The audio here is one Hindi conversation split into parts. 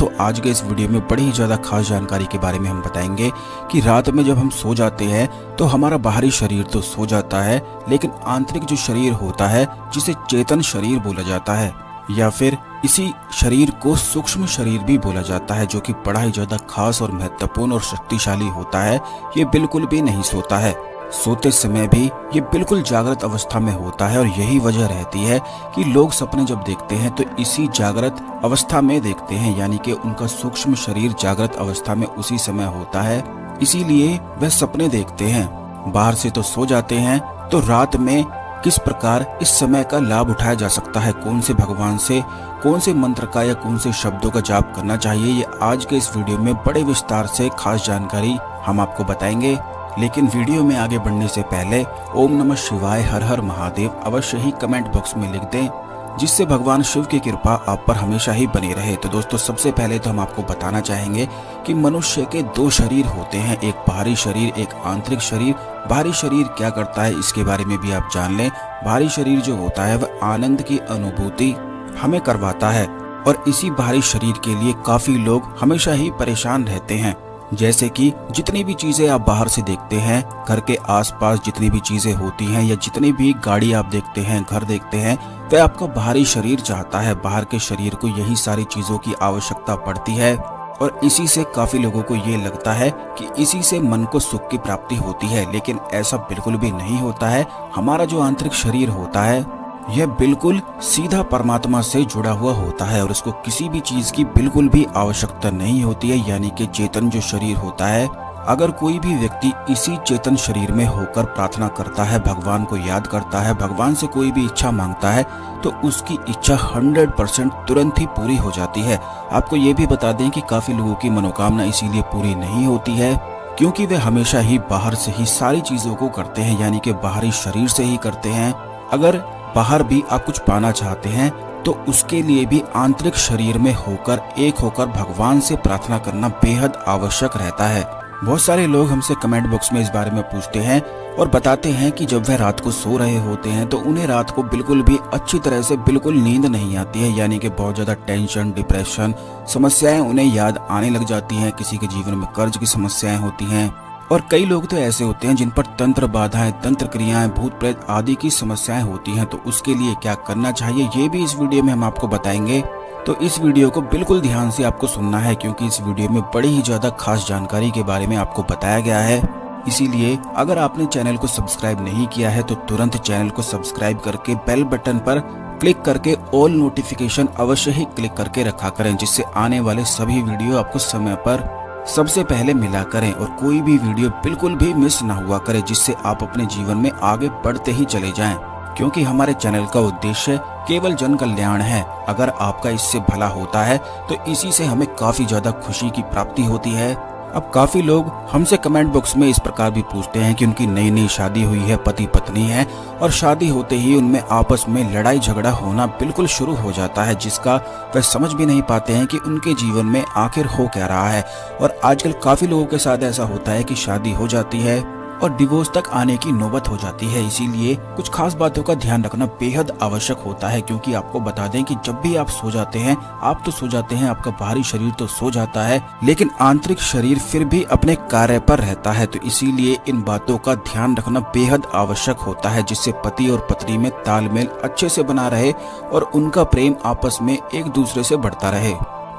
दोस्तों आज के इस वीडियो में बड़ी ही ज़्यादा खास जानकारी के बारे में हम बताएंगे कि रात में जब हम सो जाते हैं तो हमारा बाहरी शरीर तो सो जाता है, लेकिन आंतरिक जो शरीर होता है जिसे चेतन शरीर बोला जाता है या फिर इसी शरीर को सूक्ष्म शरीर भी बोला जाता है, जो कि बड़ा ही ज़्यादा खास और महत्वपूर्ण और शक्तिशाली होता है। ये बिल्कुल भी नहीं सोता है। सोते समय भी ये बिल्कुल जागृत अवस्था में होता है और यही वजह रहती है कि लोग सपने जब देखते हैं तो इसी जागृत अवस्था में देखते हैं, यानी कि उनका सूक्ष्म शरीर जागृत अवस्था में उसी समय होता है, इसीलिए वह सपने देखते हैं। बाहर से तो सो जाते हैं, तो रात में किस प्रकार इस समय का लाभ उठाया जा सकता है, कौन से भगवान से कौन से मंत्र का या कौन से शब्दों का जाप करना चाहिए, ये आज के इस वीडियो में बड़े विस्तार से खास जानकारी हम आपको बताएंगे। लेकिन वीडियो में आगे बढ़ने से पहले ओम नमः शिवाय हर हर महादेव अवश्य ही कमेंट बॉक्स में लिख दें, जिससे भगवान शिव की कृपा आप पर हमेशा ही बनी रहे। तो दोस्तों सबसे पहले तो हम आपको बताना चाहेंगे कि मनुष्य के दो शरीर होते हैं, एक बाहरी शरीर एक आंतरिक शरीर। बाहरी शरीर क्या करता है इसके बारे में भी आप जान लें। बाहरी शरीर जो होता है वह आनंद की अनुभूति हमें करवाता है और इसी बाहरी शरीर के लिए काफी लोग हमेशा ही परेशान रहते हैं। जैसे कि जितनी भी चीजें आप बाहर से देखते हैं, घर के आसपास जितनी भी चीजें होती हैं या जितनी भी गाड़ी आप देखते हैं, घर देखते हैं, वह आपका बाहरी शरीर चाहता है। बाहर के शरीर को यही सारी चीजों की आवश्यकता पड़ती है और इसी से काफी लोगों को ये लगता है कि इसी से मन को सुख की प्राप्ति होती है, लेकिन ऐसा बिल्कुल भी नहीं होता है। हमारा जो आंतरिक शरीर होता है यह बिल्कुल सीधा परमात्मा से जुड़ा हुआ होता है और उसको किसी भी चीज की बिल्कुल भी आवश्यकता नहीं होती है, यानी कि चेतन जो शरीर होता है। अगर कोई भी व्यक्ति इसी चेतन शरीर में होकर प्रार्थना करता है, भगवान को याद करता है, भगवान से कोई भी इच्छा मांगता है, तो उसकी इच्छा 100% तुरंत ही पूरी हो जाती है। आपको ये भी बता दें कि काफी लोगों की मनोकामना इसीलिए पूरी नहीं होती है क्योंकि वे हमेशा ही बाहर से ही सारी चीजों को करते हैं, यानी कि बाहरी शरीर से ही करते हैं। अगर बाहर भी आप कुछ पाना चाहते हैं तो उसके लिए भी आंतरिक शरीर में होकर एक होकर भगवान से प्रार्थना करना बेहद आवश्यक रहता है। बहुत सारे लोग हमसे कमेंट बॉक्स में इस बारे में पूछते हैं और बताते हैं कि जब वह रात को सो रहे होते हैं तो उन्हें रात को बिल्कुल भी अच्छी तरह से बिल्कुल नींद नहीं आती है, यानी कि बहुत ज्यादा टेंशन डिप्रेशन समस्याएं उन्हें याद आने लग जाती हैं। किसी के जीवन में कर्ज की समस्याएं होती हैं और कई लोग तो ऐसे होते हैं जिन पर तंत्र बाधाएं, तंत्र क्रियाएं, भूत प्रेत आदि की समस्याएं होती हैं। तो उसके लिए क्या करना चाहिए ये भी इस वीडियो में हम आपको बताएंगे। तो इस वीडियो को बिल्कुल ध्यान से आपको सुनना है क्योंकि इस वीडियो में बड़ी ही ज्यादा खास जानकारी के बारे में आपको बताया गया है। इसीलिए अगर आपने चैनल को सब्सक्राइब नहीं किया है तो तुरंत चैनल को सब्सक्राइब करके बेल बटन पर क्लिक करके ऑल नोटिफिकेशन अवश्य ही क्लिक करके रखा करें, जिससे आने वाले सभी वीडियो आपको समय पर सबसे पहले मिला करें और कोई भी वीडियो बिल्कुल भी मिस ना हुआ करे, जिससे आप अपने जीवन में आगे बढ़ते ही चले जाएं। क्योंकि हमारे चैनल का उद्देश्य केवल जन कल्याण है। अगर आपका इससे भला होता है तो इसी से हमें काफी ज्यादा खुशी की प्राप्ति होती है। अब काफी लोग हमसे कमेंट बॉक्स में इस प्रकार भी पूछते हैं कि उनकी नई नई शादी हुई है, पति पत्नी है और शादी होते ही उनमें आपस में लड़ाई झगड़ा होना बिल्कुल शुरू हो जाता है, जिसका वह समझ भी नहीं पाते हैं कि उनके जीवन में आखिर हो क्या रहा है। और आजकल काफी लोगों के साथ ऐसा होता है कि शादी हो जाती है और डिवोर्स तक आने की नौबत हो जाती है। इसीलिए कुछ खास बातों का ध्यान रखना बेहद आवश्यक होता है, क्योंकि आपको बता दें कि जब भी आप सो जाते हैं आप तो सो जाते हैं, आपका बाहरी शरीर तो सो जाता है, लेकिन आंतरिक शरीर फिर भी अपने कार्य पर रहता है। तो इसीलिए इन बातों का ध्यान रखना बेहद आवश्यक होता है, जिससे पति और पत्नी में तालमेल अच्छे से बना रहे और उनका प्रेम आपस में एक दूसरे से बढ़ता रहे।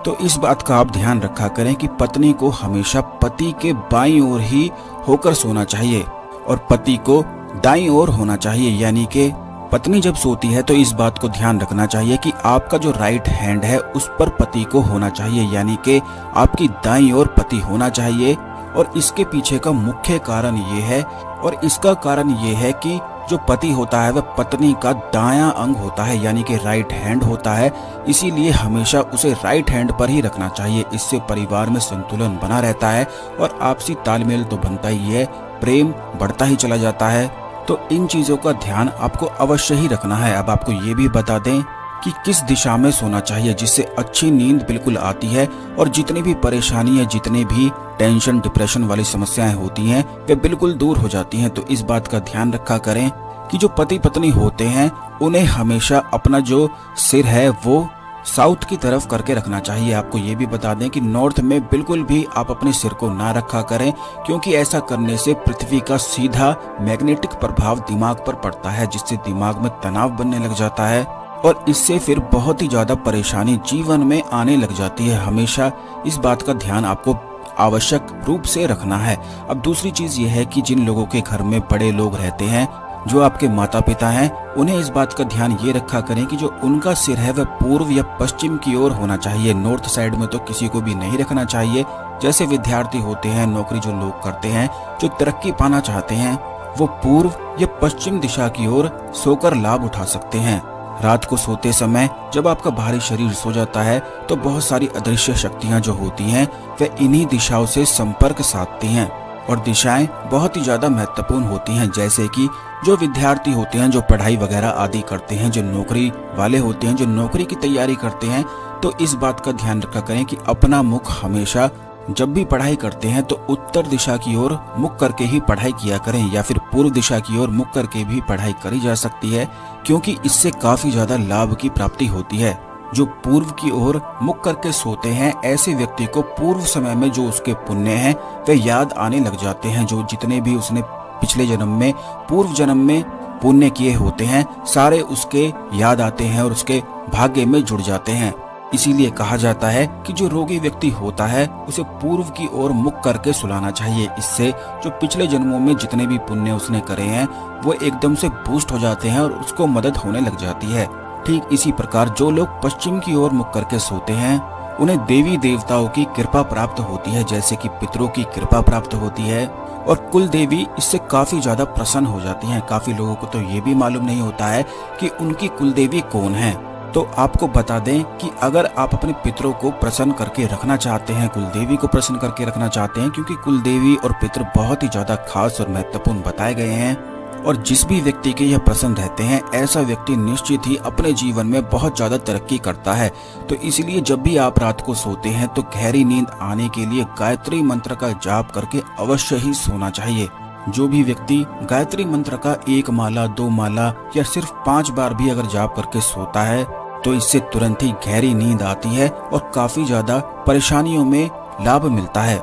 तो इस बात का आप ध्यान रखा करें कि पत्नी को हमेशा पति के बाईं ओर ही होकर सोना चाहिए और पति को दाईं ओर होना चाहिए, यानी कि पत्नी जब सोती है तो इस बात को ध्यान रखना चाहिए कि आपका जो राइट हैंड है उस पर पति को होना चाहिए, यानी कि आपकी दाईं ओर पति होना चाहिए। और इसके पीछे का मुख्य कारण ये है और इसका कारण ये है कि जो पति होता है वह पत्नी का दायां अंग होता है, यानी कि राइट हैंड होता है। इसीलिए हमेशा उसे राइट हैंड पर ही रखना चाहिए। इससे परिवार में संतुलन बना रहता है और आपसी तालमेल तो बनता ही है, प्रेम बढ़ता ही चला जाता है। तो इन चीजों का ध्यान आपको अवश्य ही रखना है। अब आपको ये भी बता दें कि किस दिशा में सोना चाहिए जिससे अच्छी नींद बिल्कुल आती है और जितनी भी परेशानी है, जितने भी टेंशन डिप्रेशन वाली समस्याएं होती हैं वे बिल्कुल दूर हो जाती हैं। तो इस बात का ध्यान रखा करें कि जो पति पत्नी होते हैं उन्हें हमेशा अपना जो सिर है वो साउथ की तरफ करके रखना चाहिए। आपको ये भी बता दें कि नॉर्थ में बिल्कुल भी आप अपने सिर को ना रखा करें, क्योंकि ऐसा करने से पृथ्वी का सीधा मैग्नेटिक प्रभाव दिमाग पर पड़ता है, जिससे दिमाग में तनाव बनने लग जाता है और इससे फिर बहुत ही ज्यादा परेशानी जीवन में आने लग जाती है। हमेशा इस बात का ध्यान आपको आवश्यक रूप से रखना है। अब दूसरी चीज ये है कि जिन लोगों के घर में बड़े लोग रहते हैं, जो आपके माता पिता हैं, उन्हें इस बात का ध्यान ये रखा करें कि जो उनका सिर है वह पूर्व या पश्चिम की ओर होना चाहिए। नॉर्थ साइड में तो किसी को भी नहीं रखना चाहिए। जैसे विद्यार्थी होते हैं, नौकरी जो लोग करते हैं, जो तरक्की पाना चाहते हैं, वो पूर्व या पश्चिम दिशा की ओर सोकर लाभ उठा सकते हैं। रात को सोते समय जब आपका बाहरी शरीर सो जाता है तो बहुत सारी अदृश्य शक्तियां जो होती हैं वह इन्हीं दिशाओं से संपर्क साधती हैं और दिशाएं बहुत ही ज्यादा महत्वपूर्ण होती हैं। जैसे कि जो विद्यार्थी होते हैं, जो पढ़ाई वगैरह आदि करते हैं, जो नौकरी वाले होते हैं, जो नौकरी की तैयारी करते हैं, तो इस बात का ध्यान रखा करें कि अपना मुख हमेशा जब भी पढ़ाई करते हैं तो उत्तर दिशा की ओर मुख करके ही पढ़ाई किया करें, या फिर पूर्व दिशा की ओर मुख करके भी पढ़ाई करी जा सकती है, क्योंकि इससे काफी ज्यादा लाभ की प्राप्ति होती है। जो पूर्व की ओर मुख करके सोते हैं, ऐसे व्यक्ति को पूर्व समय में जो उसके पुण्य हैं वे याद आने लग जाते हैं। जो जितने भी उसने पिछले जन्म में, पूर्व जन्म में पुण्य किए होते हैं, सारे उसके याद आते हैं और उसके भाग्य में जुड़ जाते हैं। इसीलिए कहा जाता है कि जो रोगी व्यक्ति होता है उसे पूर्व की ओर मुख करके सुलाना चाहिए। इससे जो पिछले जन्मों में जितने भी पुण्य उसने करे हैं वो एकदम से बूस्ट हो जाते हैं और उसको मदद होने लग जाती है। ठीक इसी प्रकार जो लोग पश्चिम की ओर मुख करके सोते हैं उन्हें देवी देवताओं की कृपा प्राप्त होती है, जैसे कि पितरों की कृपा प्राप्त होती है और कुल देवी इससे काफी ज्यादा प्रसन्न हो जाती हैं। काफी लोगों को तो ये भी मालूम नहीं होता है कि उनकी कुल देवी कौन है। तो आपको बता दें कि अगर आप अपने पितरों को प्रसन्न करके रखना चाहते हैं, कुल देवी को प्रसन्न करके रखना चाहते हैं, क्योंकि कुल देवी और पितर बहुत ही ज्यादा खास और महत्वपूर्ण बताए गए हैं और जिस भी व्यक्ति के यह प्रसन्न रहते हैं, ऐसा व्यक्ति निश्चित ही अपने जीवन में बहुत ज्यादा तरक्की करता है। तो इसलिए जब भी आप रात को सोते हैं तो गहरी नींद आने के लिए गायत्री मंत्र का जाप करके अवश्य ही सोना चाहिए। जो भी व्यक्ति गायत्री मंत्र का 1 माला 2 माला या सिर्फ 5 बार भी अगर जाप करके सोता है तो इससे तुरंत ही गहरी नींद आती है और काफी ज्यादा परेशानियों में लाभ मिलता है।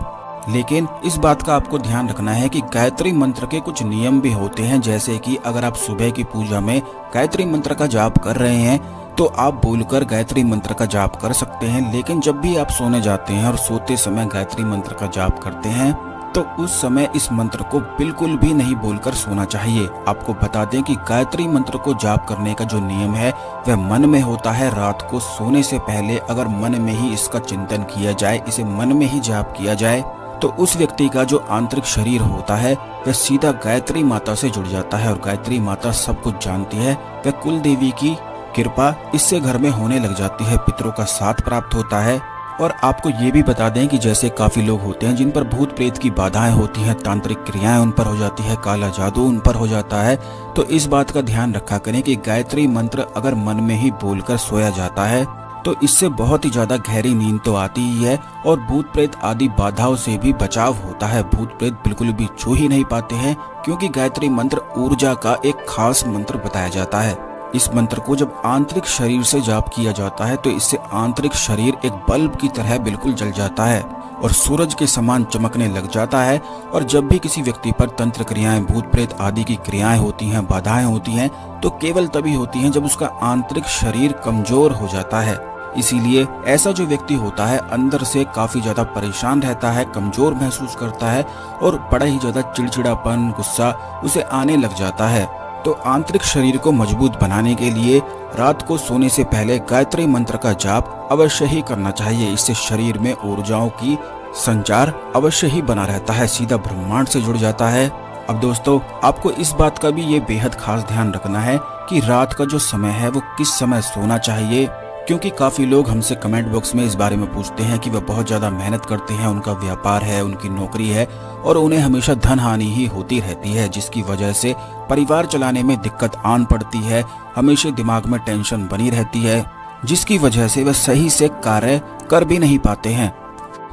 लेकिन इस बात का आपको ध्यान रखना है कि गायत्री मंत्र के कुछ नियम भी होते हैं। जैसे कि अगर आप सुबह की पूजा में गायत्री मंत्र का जाप कर रहे हैं तो आप बोलकर गायत्री मंत्र का जाप कर सकते हैं, लेकिन जब भी आप सोने जाते हैं और सोते समय गायत्री मंत्र का जाप करते हैं तो उस समय इस मंत्र को बिल्कुल भी नहीं बोलकर सोना चाहिए। आपको बता दें कि गायत्री मंत्र को जाप करने का जो नियम है वह मन में होता है। रात को सोने से पहले अगर मन में ही इसका चिंतन किया जाए, इसे मन में ही जाप किया जाए, तो उस व्यक्ति का जो आंतरिक शरीर होता है वह सीधा गायत्री माता से जुड़ जाता है और गायत्री माता सब कुछ जानती है। वह कुल देवी की कृपा इससे घर में होने लग जाती है, पितरों का साथ प्राप्त होता है। और आपको ये भी बता दें कि जैसे काफी लोग होते हैं जिन पर भूत प्रेत की बाधाएं होती हैं, तांत्रिक क्रियाएं उन पर हो जाती है, काला जादू उन पर हो जाता है, तो इस बात का ध्यान रखा करें कि गायत्री मंत्र अगर मन में ही बोलकर सोया जाता है तो इससे बहुत ही ज्यादा गहरी नींद तो आती ही है और भूत प्रेत आदि बाधाओं से भी बचाव होता है। भूत प्रेत बिल्कुल भी छू ही नहीं पाते हैं, क्योंकि गायत्री मंत्र ऊर्जा का एक खास मंत्र बताया जाता है। इस मंत्र को जब आंतरिक शरीर से जाप किया जाता है तो इससे आंतरिक शरीर एक बल्ब की तरह बिल्कुल जल जाता है और सूरज के समान चमकने लग जाता है। और जब भी किसी व्यक्ति पर तंत्र क्रियाएं, भूत प्रेत आदि की क्रियाएं होती हैं, बाधाएं होती हैं, तो केवल तभी होती हैं जब उसका आंतरिक शरीर कमजोर हो जाता है। इसीलिए ऐसा जो व्यक्ति होता है अंदर से काफी ज्यादा परेशान रहता है, कमजोर महसूस करता है और बड़ा ही ज्यादा चिड़चिड़ापन, गुस्सा उसे आने लग जाता है। तो आंतरिक शरीर को मजबूत बनाने के लिए रात को सोने से पहले गायत्री मंत्र का जाप अवश्य ही करना चाहिए। इससे शरीर में ऊर्जाओं की संचार अवश्य ही बना रहता है, सीधा ब्रह्मांड से जुड़ जाता है। अब दोस्तों, आपको इस बात का भी ये बेहद खास ध्यान रखना है कि रात का जो समय है वो किस समय सोना चाहिए, क्योंकि काफी लोग हमसे कमेंट बॉक्स में इस बारे में पूछते हैं कि वह बहुत ज्यादा मेहनत करते हैं, उनका व्यापार है, उनकी नौकरी है और उन्हें हमेशा धन हानि ही होती रहती है, जिसकी वजह से परिवार चलाने में दिक्कत आन पड़ती है, हमेशा दिमाग में टेंशन बनी रहती है, जिसकी वजह से वह सही से कार्य कर भी नहीं पाते हैं।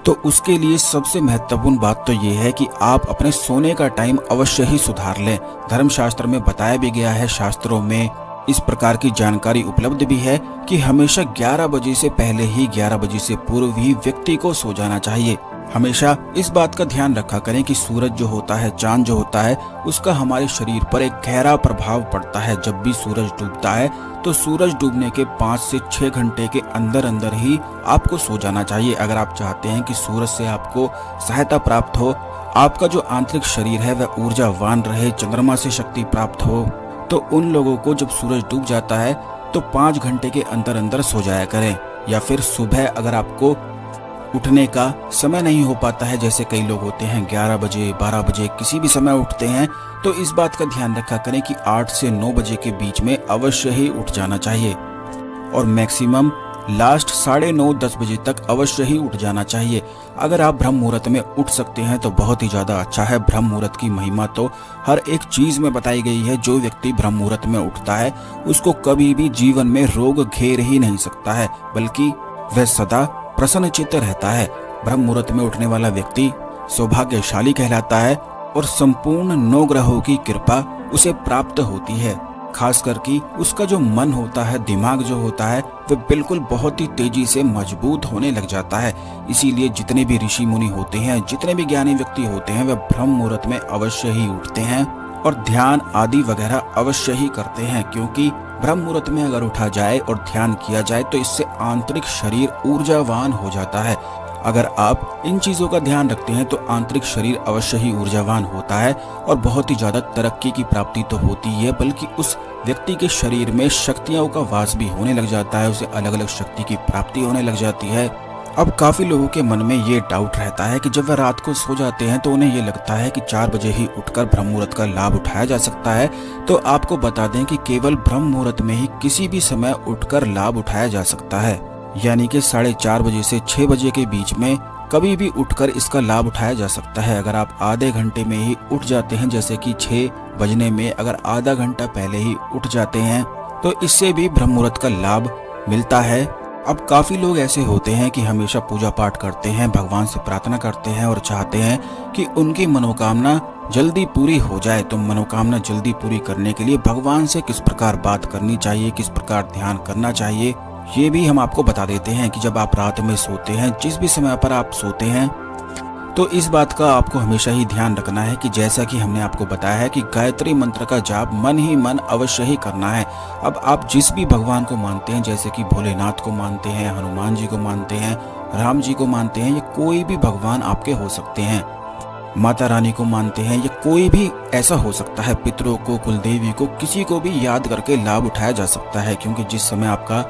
तो उसके लिए सबसे महत्वपूर्ण बात तो ये है कि आप अपने सोने का टाइम अवश्य ही सुधार लें। धर्मशास्त्र में बताया भी गया है, शास्त्रों में इस प्रकार की जानकारी उपलब्ध भी है कि हमेशा 11 बजे से पहले ही 11 बजे से पूर्व ही व्यक्ति को सो जाना चाहिए। हमेशा इस बात का ध्यान रखा करें कि सूरज जो होता है, चांद जो होता है, उसका हमारे शरीर पर एक गहरा प्रभाव पड़ता है। जब भी सूरज डूबता है तो सूरज डूबने के 5 से 6 घंटे के अंदर अंदर ही आपको सो जाना चाहिए। अगर आप चाहते हैं कि सूरज से आपको सहायता प्राप्त हो, आपका जो आंतरिक शरीर है वह ऊर्जावान रहे, चंद्रमा से शक्ति प्राप्त हो, तो उन लोगों को जब सूरज डूब जाता है तो 5 घंटे के अंदर अंदर सो जाया करें। या फिर सुबह अगर आपको उठने का समय नहीं हो पाता है, जैसे कई लोग होते हैं 11 बजे 12 बजे किसी भी समय उठते हैं, तो इस बात का ध्यान रखा करें कि 8 से 9 बजे के बीच में अवश्य ही उठ जाना चाहिए और मैक्सिमम लास्ट 9:30 10 बजे तक अवश्य ही उठ जाना चाहिए। अगर आप ब्रह्म मुहूर्त में उठ सकते हैं तो बहुत ही ज्यादा अच्छा है। ब्रह्म मुहूर्त की महिमा तो हर एक चीज में बताई गई है। जो व्यक्ति ब्रह्म मुहूर्त में उठता है उसको कभी भी जीवन में रोग घेर ही नहीं सकता है, बल्कि वह सदा प्रसन्न चित्त रहता है। ब्रह्म मुहूर्त में उठने वाला व्यक्ति सौभाग्यशाली कहलाता है और संपूर्ण 9 ग्रहों की कृपा उसे प्राप्त होती है। खास करके उसका जो मन होता है, दिमाग जो होता है, वह बिल्कुल बहुत ही तेजी से मजबूत होने लग जाता है। इसीलिए जितने भी ऋषि मुनि होते हैं, जितने भी ज्ञानी व्यक्ति होते हैं, वह ब्रह्म मुहूर्त में अवश्य ही उठते हैं और ध्यान आदि वगैरह अवश्य ही करते हैं। क्योंकि ब्रह्म मुहूर्त में अगर उठा जाए और ध्यान किया जाए तो इससे आंतरिक शरीर ऊर्जावान हो जाता है। अगर आप इन चीजों का ध्यान रखते हैं तो आंतरिक शरीर अवश्य ही ऊर्जावान होता है और बहुत ही ज्यादा तरक्की की प्राप्ति तो होती है, बल्कि उस व्यक्ति के शरीर में शक्तियों का वास भी होने लग जाता है, उसे अलग अलग शक्ति की प्राप्ति होने लग जाती है। अब काफी लोगों के मन में ये डाउट रहता है कि जब वह रात को सो जाते हैं तो उन्हें ये लगता है कि 4 बजे ही उठकर ब्रह्म मुहूर्त का लाभ उठाया जा सकता है। तो आपको बता दें कि केवल ब्रह्म मुहूर्त में ही किसी भी समय उठकर लाभ उठाया जा सकता है, यानी कि 4:30 बजे से 6 बजे के बीच में कभी भी उठकर इसका लाभ उठाया जा सकता है। अगर आप आधे घंटे में ही उठ जाते हैं, जैसे कि 6 बजने में अगर आधा घंटा पहले ही उठ जाते हैं, तो इससे भी ब्रह्म मुहूर्त का लाभ मिलता है। अब काफी लोग ऐसे होते हैं कि हमेशा पूजा पाठ करते हैं, भगवान से प्रार्थना करते हैं और चाहते हैं कि उनकी मनोकामना जल्दी पूरी हो जाए। तो मनोकामना जल्दी पूरी करने के लिए भगवान से किस प्रकार बात करनी चाहिए, किस प्रकार ध्यान करना चाहिए, ये भी हम आपको बता देते हैं कि जब आप रात में सोते हैं, जिस भी समय पर आप सोते हैं, तो इस बात का आपको हमेशा ही ध्यान रखना है कि जैसा कि हमने आपको बताया है कि गायत्री मंत्र का जाप मन ही मन अवश्य ही करना है। अब आप जिस भी भगवान को मानते हैं, जैसे कि भोलेनाथ को मानते हैं, हनुमान जी को मानते हैं, राम जी को मानते हैं, या कोई भी भगवान आपके हो सकते हैं, माता रानी को मानते हैं, या कोई भी ऐसा हो सकता है, पितरों को, कुलदेवी को, किसी को भी याद करके लाभ उठाया जा सकता है। क्योंकि जिस समय आपका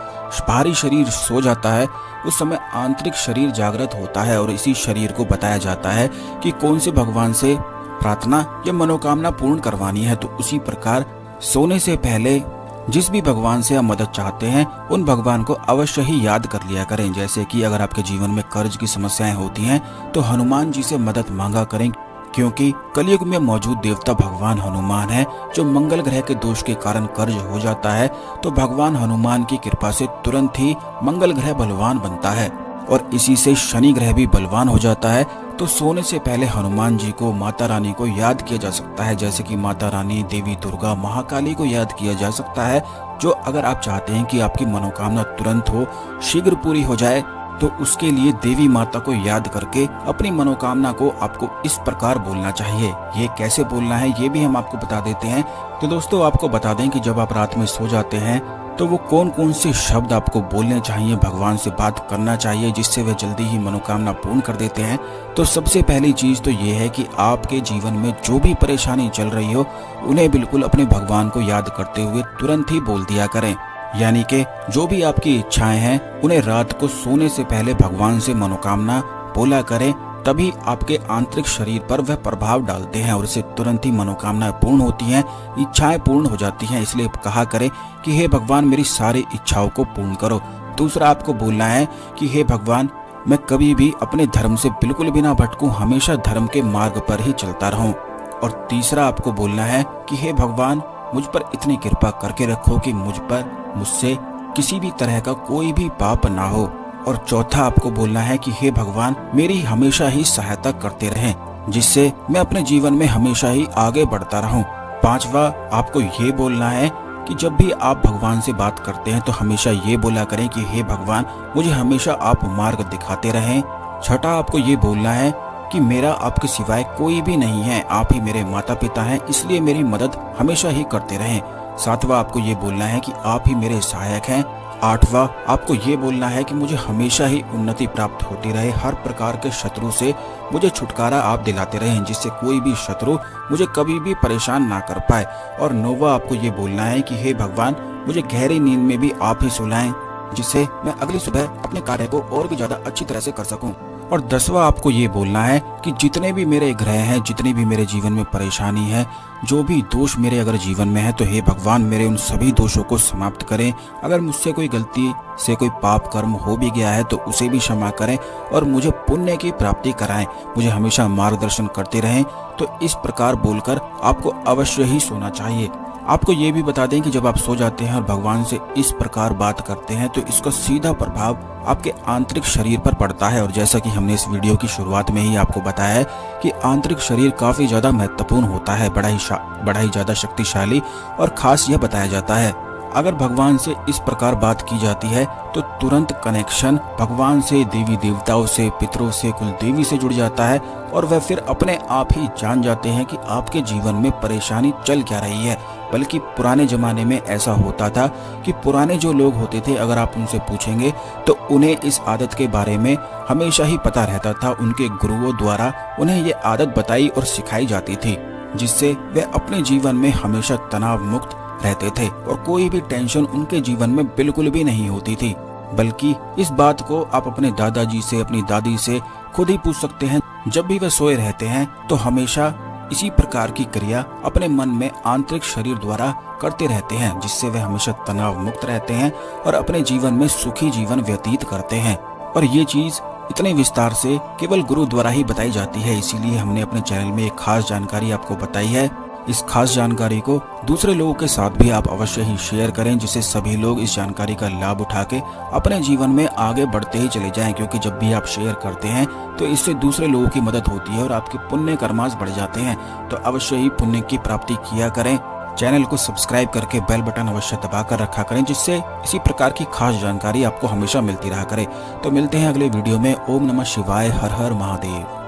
बाहरी शरीर सो जाता है उस समय आंतरिक शरीर जागृत होता है और इसी शरीर को बताया जाता है कि कौन से भगवान से प्रार्थना या मनोकामना पूर्ण करवानी है। तो उसी प्रकार सोने से पहले जिस भी भगवान से आप मदद चाहते हैं उन भगवान को अवश्य ही याद कर लिया करें। जैसे कि अगर आपके जीवन में कर्ज की समस्याएं होती हैं तो हनुमान जी से मदद मांगा करें, क्योंकि कलयुग में मौजूद देवता भगवान हनुमान है। जो मंगल ग्रह के दोष के कारण कर्ज हो जाता है तो भगवान हनुमान की कृपा से तुरंत ही मंगल ग्रह बलवान बनता है और इसी से शनि ग्रह भी बलवान हो जाता है। तो सोने से पहले हनुमान जी को, माता रानी को याद किया जा सकता है, जैसे कि माता रानी, देवी दुर्गा, महाकाली को याद किया जा सकता है। जो अगर आप चाहते हैं कि आपकी मनोकामना तुरंत हो, शीघ्र पूरी हो जाए, तो उसके लिए देवी माता को याद करके अपनी मनोकामना को आपको इस प्रकार बोलना चाहिए। ये कैसे बोलना है ये भी हम आपको बता देते हैं। तो दोस्तों आपको बता दें कि जब आप रात में सो जाते हैं तो वो कौन कौन से शब्द आपको बोलने चाहिए, भगवान से बात करना चाहिए जिससे वे जल्दी ही मनोकामना पूर्ण कर देते हैं। तो सबसे पहली चीज तो ये है कि आपके जीवन में जो भी परेशानी चल रही हो उन्हें बिल्कुल अपने भगवान को याद करते हुए तुरंत ही बोल दिया करें। यानी कि जो भी आपकी इच्छाएं हैं उन्हें रात को सोने से पहले भगवान से मनोकामना बोला करें, तभी आपके आंतरिक शरीर पर वह प्रभाव डालते हैं और इससे तुरंत ही मनोकामनाएं पूर्ण होती हैं, इच्छाएं पूर्ण हो जाती हैं। इसलिए कहा करें कि हे भगवान मेरी सारी इच्छाओं को पूर्ण करो। दूसरा आपको बोलना है कि हे भगवान मैं कभी भी अपने धर्म से बिल्कुल भी ना भटकूं, हमेशा धर्म के मार्ग पर ही चलता रहूं। और तीसरा आपको बोलना है कि हे भगवान मुझ पर इतनी कृपा करके रखो कि मुझसे किसी भी तरह का कोई भी पाप ना हो। और चौथा आपको बोलना है कि हे भगवान मेरी हमेशा ही सहायता करते रहें, जिससे मैं अपने जीवन में हमेशा ही आगे बढ़ता रहूं। पांचवा आपको ये बोलना है कि जब भी आप भगवान से बात करते हैं तो हमेशा ये बोला करें कि हे भगवान, मुझे हमेशा आप मार्ग दिखाते रहें। छठा, आपको ये बोलना है कि मेरा आपके सिवाय कोई भी नहीं है, आप ही मेरे माता पिता हैं, इसलिए मेरी मदद हमेशा ही करते रहें। सातवां, आपको ये बोलना है कि आप ही मेरे सहायक हैं। आठवां, आपको ये बोलना है कि मुझे हमेशा ही उन्नति प्राप्त होती रहे, हर प्रकार के शत्रु से मुझे छुटकारा आप दिलाते रहें, जिससे कोई भी शत्रु मुझे कभी भी परेशान ना कर पाए। और नौवां, आपको ये बोलना है कि हे भगवान, मुझे गहरी नींद में भी आप ही सुलाएं, जिससे मैं अगली सुबह अपने कार्य को और भी ज्यादा अच्छी तरह से कर सकूं। और 10वां, आपको ये बोलना है कि जितने भी मेरे ग्रह हैं, जितनी भी मेरे जीवन में परेशानी है, जो भी दोष मेरे अगर जीवन में है, तो हे भगवान, मेरे उन सभी दोषों को समाप्त करें। अगर मुझसे कोई गलती से कोई पाप कर्म हो भी गया है तो उसे भी क्षमा करें और मुझे पुण्य की प्राप्ति कराएं, मुझे हमेशा मार्गदर्शन करते रहें। तो इस प्रकार बोलकर आपको अवश्य ही सोना चाहिए। आपको ये भी बता दें कि जब आप सो जाते हैं और भगवान से इस प्रकार बात करते हैं तो इसका सीधा प्रभाव आपके आंतरिक शरीर पर पड़ता है। और जैसा कि हमने इस वीडियो की शुरुआत में ही आपको बताया है कि आंतरिक शरीर काफी ज्यादा महत्वपूर्ण होता है, बड़ा ही ज्यादा शक्तिशाली और खास यह बताया जाता है। अगर भगवान से इस प्रकार बात की जाती है तो तुरंत कनेक्शन भगवान से, देवी देवताओं से, पितरों से, कुल देवी से जुड़ जाता है और वह फिर अपने आप ही जान जाते हैं कि आपके जीवन में परेशानी चल क्या रही है। बल्कि पुराने जमाने में ऐसा होता था कि पुराने जो लोग होते थे, अगर आप उनसे पूछेंगे तो उन्हें इस आदत के बारे में हमेशा ही पता रहता था। उनके गुरुओं द्वारा उन्हें ये आदत बताई और सिखाई जाती थी, जिससे वे अपने जीवन में हमेशा तनाव मुक्त रहते थे और कोई भी टेंशन उनके जीवन में बिल्कुल भी नहीं होती थी। बल्कि इस बात को आप अपने दादाजी से, अपनी दादी से खुद ही पूछ सकते हैं। जब भी वे सोए रहते हैं तो हमेशा इसी प्रकार की क्रिया अपने मन में आंतरिक शरीर द्वारा करते रहते हैं, जिससे वे हमेशा तनाव मुक्त रहते हैं और अपने जीवन में सुखी जीवन व्यतीत करते हैं। और ये चीज इतने विस्तार से केवल गुरु द्वारा ही बताई जाती है, इसीलिए हमने अपने चैनल में एक खास जानकारी आपको बताई है। इस खास जानकारी को दूसरे लोगों के साथ भी आप अवश्य ही शेयर करें, जिससे सभी लोग इस जानकारी का लाभ उठा के अपने जीवन में आगे बढ़ते ही चले जाएं। क्योंकि जब भी आप शेयर करते हैं तो इससे दूसरे लोगों की मदद होती है और आपके पुण्य कर्मास बढ़ जाते हैं। तो अवश्य ही पुण्य की प्राप्ति किया करें। चैनल को सब्सक्राइब करके बेल बटन अवश्य दबा कर रखा करें, जिससे इसी प्रकार की खास जानकारी आपको हमेशा मिलती रहा करे। तो मिलते हैं अगले वीडियो में। ओम नमः शिवाय, हर हर महादेव।